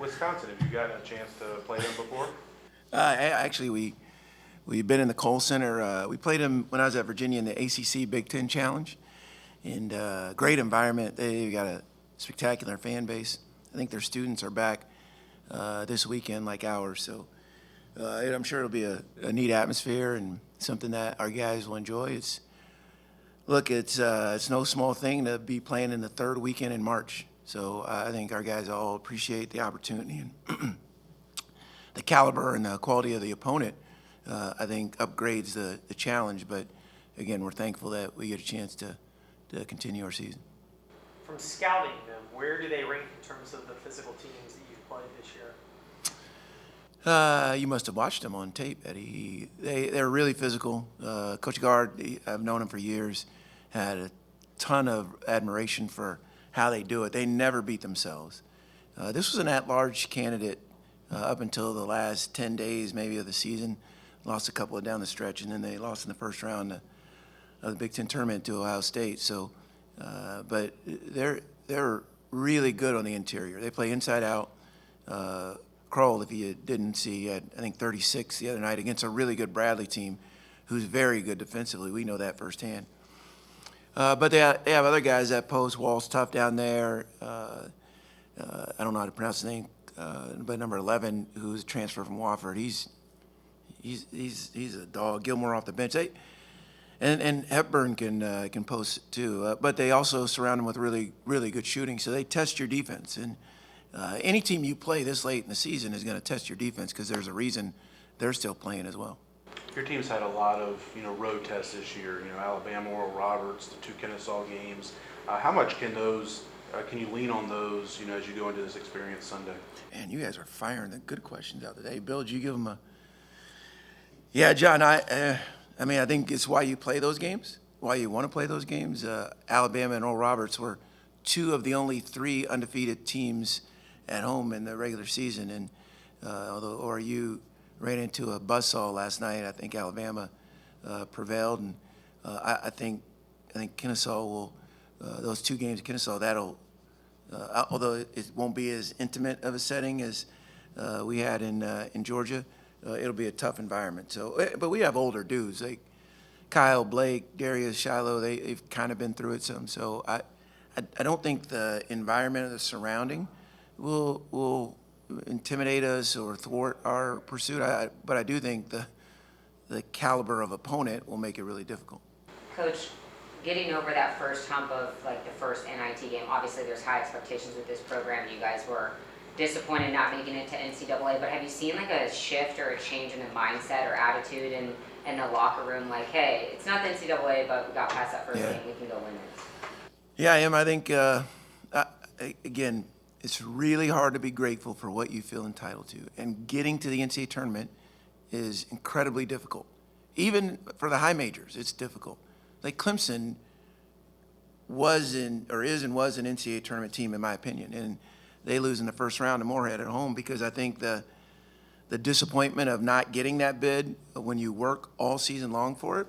Wisconsin, have you gotten a chance to play them before? Actually, we've been in the Kohl Center. We played them when I was at Virginia in the ACC Big Ten Challenge, and great environment. They've got a spectacular fan base. I think their students are back this weekend, like ours. So I'm sure it'll be a neat atmosphere and something that our guys will enjoy. It's no small thing to be playing in the third weekend in March. So I think our guys all appreciate the opportunity and the caliber and the quality of the opponent. I think upgrades the challenge. But again, we're thankful that we get a chance to continue our season. From scouting them, where do they rank in terms of the physical teams that you've played this year? You must have watched them on tape, Eddie. They're really physical. Coach Gard, I've known him for years, had a ton of admiration for how they do it. They never beat themselves. This was an at-large candidate up until the last 10 days maybe of the season. Lost a couple of down the stretch, and then they lost in the first round of the Big Ten tournament to Ohio State. So, but they're really good on the interior. They play inside out. Kroll, if you didn't see, had, I think 36 the other night against a really good Bradley team who's very good defensively. We know that firsthand. But they have other guys that post. Wall's tough down there. I don't know how to pronounce his name, but number 11, who's a transfer from Wofford, he's a dog. Gilmore off the bench. And Hepburn can post too. But they also surround him with really good shooting. So they test your defense. And any team you play this late in the season is going to test your defense because there's a reason they're still playing as well. Your team's had a lot of road tests this year. Alabama, Oral Roberts, the 2 Kennesaw games. How much can you lean on those as you go into this experience Sunday? And you guys are firing the good questions out today. Bill, did you give them a? Yeah, John. I think it's why you play those games. Why you want to play those games. Alabama and Oral Roberts were 2 of the only 3 undefeated teams at home in the regular season, and although ORU ran into a buzzsaw last night, I think Alabama prevailed, and I think Kennesaw will. Those 2 games at Kennesaw, that'll. Although it won't be as intimate of a setting as we had in Georgia, it'll be a tough environment. So, but we have older dudes like Kyle, Blake, Darius, Shiloh. They've kind of been through it some. So I don't think the environment of the surrounding will intimidate us or thwart our pursuit. But I do think the caliber of opponent will make it really difficult. Coach, getting over that first hump of like the first NIT game, obviously there's high expectations with this program. You guys were disappointed not making it to NCAA, but have you seen like a shift or a change in the mindset or attitude in the locker room? Like, hey, it's not the NCAA, but we got past that first game, we can go win it. Yeah, I am. I think, again, it's really hard to be grateful for what you feel entitled to. And getting to the NCAA tournament is incredibly difficult. Even for the high majors, it's difficult. Like Clemson was an NCAA tournament team, in my opinion. And they lose in the first round to Moorhead at home because I think the disappointment of not getting that bid when you work all season long for it,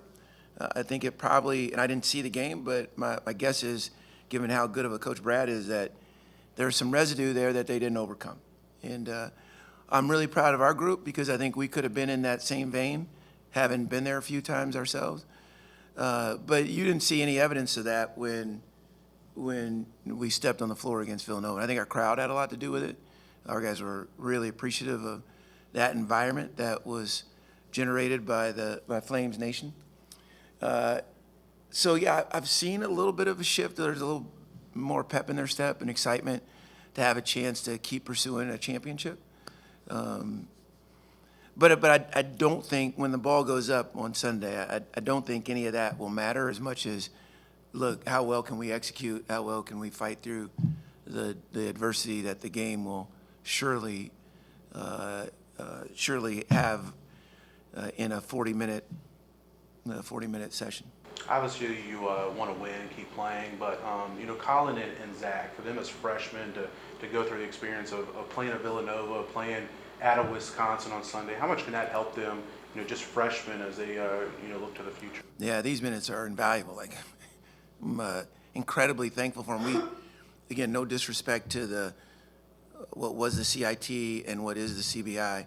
I think it probably, and I didn't see the game, but my guess is, given how good of a coach Brad is, that there's some residue there that they didn't overcome. And I'm really proud of our group because I think we could have been in that same vein, having been there a few times ourselves. But you didn't see any evidence of that when we stepped on the floor against Villanova. I think our crowd had a lot to do with it. Our guys were really appreciative of that environment that was generated by Flames Nation. So yeah, I've seen a little bit of a shift. There's a little more pep in their step and excitement to have a chance to keep pursuing a championship. But I don't think when the ball goes up on Sunday, I don't think any of that will matter as much as, look, how well can we execute? How well can we fight through the adversity that the game will surely have in a 40-minute session. Obviously, you want to win and keep playing, but Colin and Zach, for them as freshmen to go through the experience of playing at Villanova, playing at a Wisconsin on Sunday, how much can that help them, just freshmen as they look to the future? Yeah, these minutes are invaluable. Like, I'm incredibly thankful for them. Again, no disrespect to the what was the CIT and what is the CBI.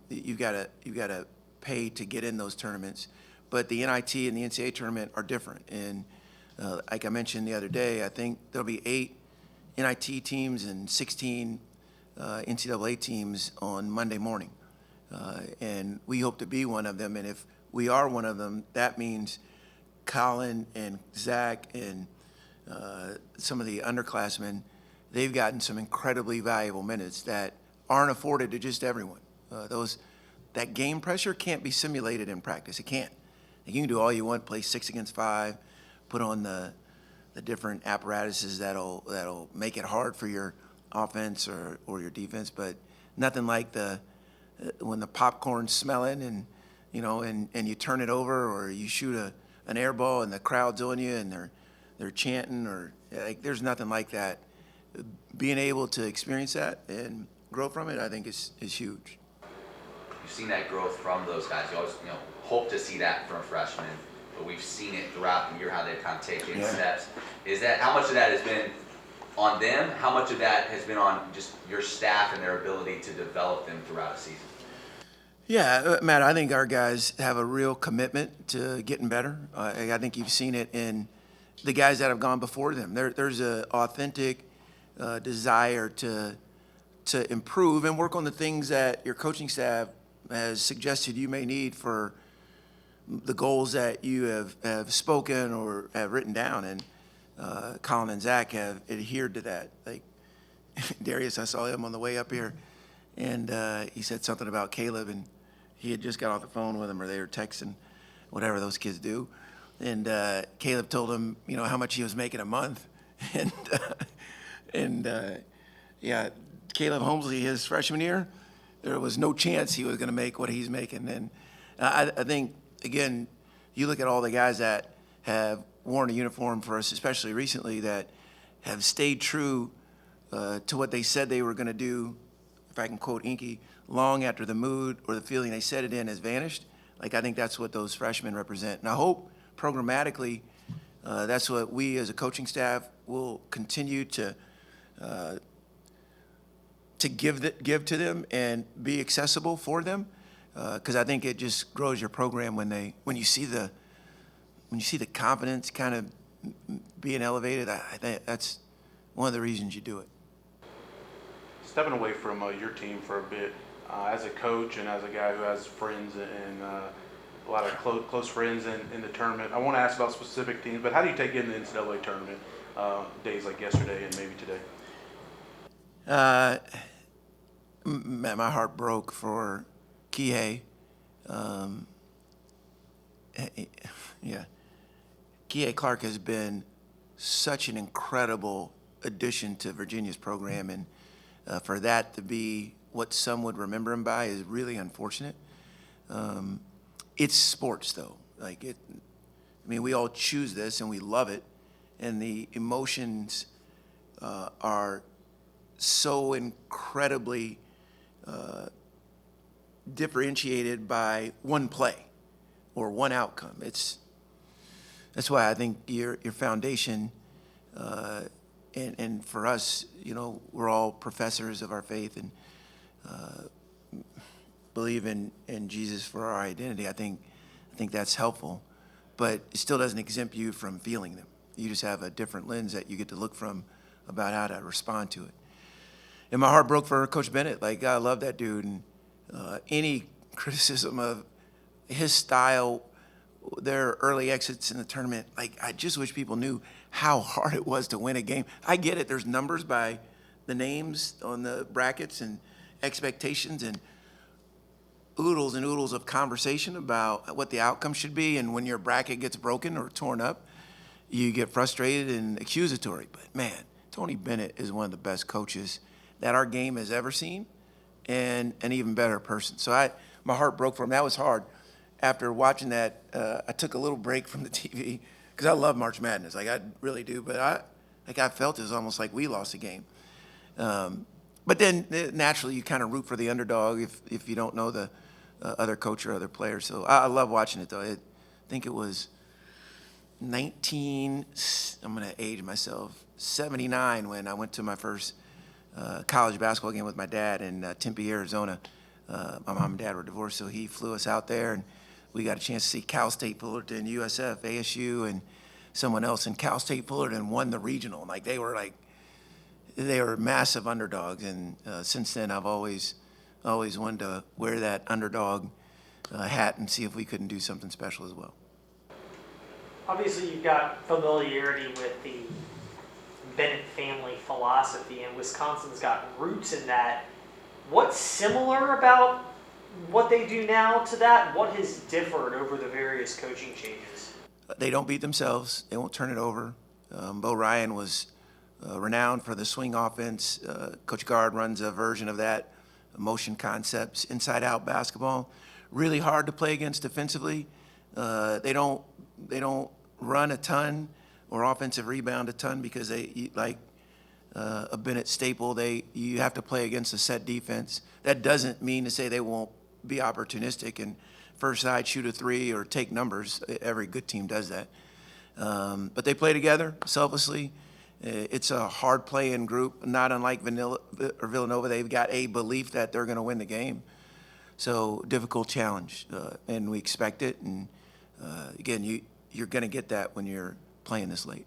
You've got to pay to get in those tournaments, but the NIT and the NCAA tournament are different. And like I mentioned the other day, I think there'll be 8 NIT teams and 16 NCAA teams on Monday morning, and we hope to be one of them. And if we are one of them, that means Colin and Zach and some of the underclassmen, they've gotten some incredibly valuable minutes that aren't afforded to just everyone. That game pressure can't be simulated in practice. It can't. You can do all you want, play 6 against 5, put on the different apparatuses that'll make it hard for your offense or your defense, but nothing like when the popcorn's smelling and you turn it over, or you shoot an air ball and the crowd's on you and they're chanting, or like, there's nothing like that. Being able to experience that and grow from it, I think is huge. You've seen that growth from those guys. You always hope to see that from freshmen, but we've seen it throughout the year how they've kind of taken steps. How much of that has been on them? How much of that has been on just your staff and their ability to develop them throughout a season? Yeah, Matt, I think our guys have a real commitment to getting better. I think you've seen it in the guys that have gone before them. There's an authentic desire to improve and work on the things that your coaching staff has suggested you may need for the goals that you have spoken or have written down. And Colin and Zach have adhered to that. Like Darius, I saw him on the way up here, and he said something about Caleb, and he had just got off the phone with him, or they were texting, whatever those kids do. And Caleb told him, how much he was making a month. Yeah, Caleb Holmesley, his freshman year, there was no chance he was going to make what he's making. And I think, again, you look at all the guys that have worn a uniform for us, especially recently, that have stayed true to what they said they were going to do, if I can quote Inky, long after the mood or the feeling they said it in has vanished. Like, I think that's what those freshmen represent. And I hope programmatically that's what we as a coaching staff will continue to give to them and be accessible for them, because I think it just grows your program when you see the confidence kind of being elevated. I think that's one of the reasons you do it. Stepping away from your team for a bit, as a coach and as a guy who has friends and a lot of close friends in the tournament, I want to ask about specific teams, but how do you take in the NCAA tournament days like yesterday and maybe today? My heart broke for Kihei. Yeah. Kihei Clark has been such an incredible addition to Virginia's program, and for that to be what some would remember him by is really unfortunate. It's sports, though. We all choose this and we love it, and the emotions are so incredibly differentiated by one play or one outcome. That's why I think your foundation, and for us, we're all professors of our faith and believe in Jesus for our identity. I think that's helpful, but it still doesn't exempt you from feeling them. You just have a different lens that you get to look from about how to respond to it. And my heart broke for Coach Bennett. I love that dude, and any criticism of his style, their early exits in the tournament, I just wish people knew how hard it was to win a game. I get it. There's numbers by the names on the brackets and expectations and oodles and oodles of conversation about what the outcome should be. And when your bracket gets broken or torn up, you get frustrated and accusatory. But, man, Tony Bennett is one of the best coaches that our game has ever seen, and an even better person. So my heart broke for him. That was hard. After watching that, I took a little break from the TV because I love March Madness. I really do. But I felt it was almost like we lost a game. But then naturally you kind of root for the underdog if you don't know the other coach or other players. So I love watching it, though. I think it was 19, I'm going to age myself, 79 when I went to my first college basketball game with my dad in Tempe, Arizona. My mom and dad were divorced, so he flew us out there, and we got a chance to see Cal State Fullerton, USF, ASU, and someone else. And Cal State Fullerton won the regional. They were massive underdogs. And since then, I've always wanted to wear that underdog hat and see if we couldn't do something special as well. Obviously, you've got familiarity with the Bennett family philosophy, and Wisconsin's got roots in that. What's similar about what they do now to that? What has differed over the various coaching changes? They don't beat themselves. They won't turn it over. Bo Ryan was renowned for the swing offense. Coach Gard runs a version of that, motion concepts, inside-out basketball. Really hard to play against defensively. They don't run a ton or offensive rebound a ton because they, like a Bennett staple, you have to play against a set defense. That doesn't mean to say they won't be opportunistic and first side shoot a three or take numbers. Every good team does that. But they play together selflessly. It's a hard playing group, not unlike Villanova. They've got a belief that they're going to win the game. So difficult challenge, and we expect it. And again, you're going to get that when you're playing this late.